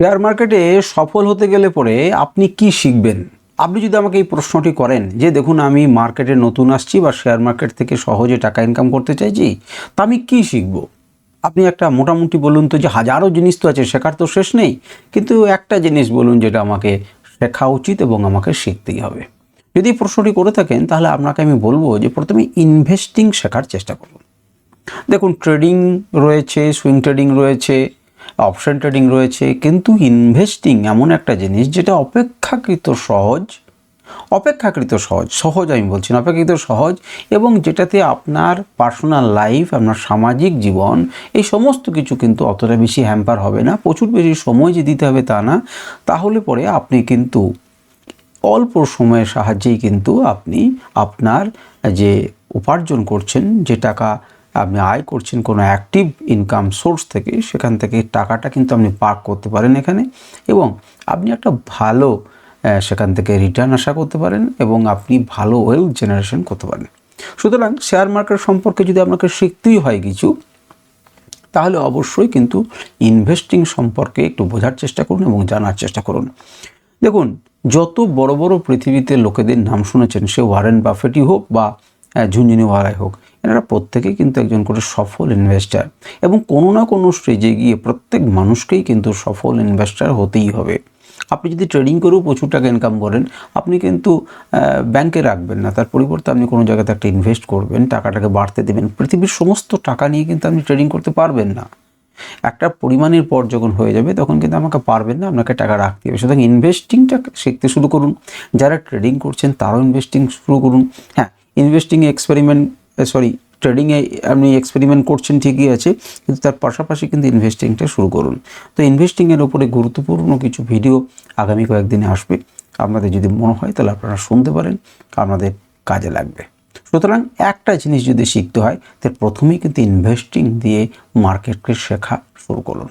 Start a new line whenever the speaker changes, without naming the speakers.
Share মার্কেটে সফল হতে গেলে পরে আপনি কি শিখবেন? আপনি যদি আমাকে এই প্রশ্নটি করেন যে দেখুন আমি মার্কেটে নতুন আসছি বা শেয়ার মার্কেট থেকে সহজে টাকা ইনকাম করতে চাইছি, তা আমি কি শিখব? আপনি একটা মোটামুটি বলুন তো, যে হাজারো জিনিস তো আছে, শেখার তো শেষ নেই, কিন্তু একটা জিনিস বলুন যেটা আমাকে শেখা উচিত এবং আমাকে শিখতেই হবে। যদি এই প্রশ্নটি করে থাকেন তাহলে আপনাকে আমি বলবো যে প্রথমে ইনভেস্টিং শেখার চেষ্টা করুন। দেখুন, ট্রেডিং রয়েছে, সুইং ট্রেডিং রয়েছে, অপশন ট্রেডিং রয়েছে, কিন্তু ইনভেস্টিং এমন একটা জিনিস যেটা সহজ আমি বলছি না, অপেক্ষাকৃত সহজ, এবং যেটাতে আপনার পার্সোনাল লাইফ, আপনার সামাজিক জীবন, এই সমস্ত কিছু কিন্তু অতটা বেশি হ্যাম্পার হবে না। প্রচুর বেশি সময় যে দিতে হবে তা না, তাহলে পরে আপনি কিন্তু অল্প সময়ের সাহায্যেই কিন্তু আপনি আপনার যে উপার্জন করছেন, যে টাকা আপনি আয় করছেন কোনো অ্যাক্টিভ ইনকাম সোর্স থেকে, সেখান থেকে টাকাটা কিন্তু আপনি পার্ক করতে পারেন এখানে, এবং আপনি একটা ভালো সেখান থেকে রিটার্ন আশা করতে পারেন, এবং আপনি ভালো ওয়েলথ জেনারেশন করতে পারেন। সুতরাং শেয়ার মার্কেট সম্পর্কে যদি আপনাকে শিখতেই হয় কিছু, তাহলে অবশ্যই কিন্তু ইনভেস্টিং সম্পর্কে একটু বোঝার চেষ্টা করুন এবং জানার চেষ্টা করুন। দেখুন, যত বড় বড় পৃথিবীতে লোকেদের নাম শুনেছেন, সে ওয়ারেন বাফেটই হোক বা ঝুনঝুনিওয়ালাই হোক, এনারা প্রত্যেকেই কিন্তু একজন করে সফল ইনভেস্টার, এবং কোনো না কোনো স্টেজে গিয়ে প্রত্যেক মানুষকেই কিন্তু সফল ইনভেস্টার হতেই হবে। আপনি যদি ট্রেডিং করেও প্রচুর টাকা ইনকাম করেন, আপনি কিন্তু ব্যাংকে রাখবেন না, তার পরিবর্তে আপনি কোনো জায়গাতে একটা ইনভেস্ট করবেন, টাকাটাকে বাড়তে দেবেন। পৃথিবীর সমস্ত টাকা নিয়ে কিন্তু আপনি ট্রেডিং করতে পারবেন না। একটা পরিমাণের পর যখন হয়ে যাবে তখন কিন্তু আমাকে পারবেন না, আপনাকে টাকা রাখতে হবে। সুতরাং ইনভেস্টিংটা শিখতে শুরু করুন। যারা ট্রেডিং করছেন তারাও ইনভেস্টিং শুরু করুন। হ্যাঁ, ট্রেডিংয়ে আপনি এক্সপেরিমেন্ট করছেন ঠিকই আছে, কিন্তু তার পাশাপাশি কিন্তু ইনভেস্টিংটা শুরু করুন। তো ইনভেস্টিংয়ের উপরে গুরুত্বপূর্ণ কিছু ভিডিও আগামী কয়েকদিনে আসবে। আপনাদের যদি মনে হয় তাহলে আপনারা শুনতে পারেন, আপনাদের কাজে লাগবে। সুতরাং একটা জিনিস যদি শিখতে হয়, তার প্রথমেই কিন্তু ইনভেস্টিং দিয়ে মার্কেটকে শেখা শুরু করুন।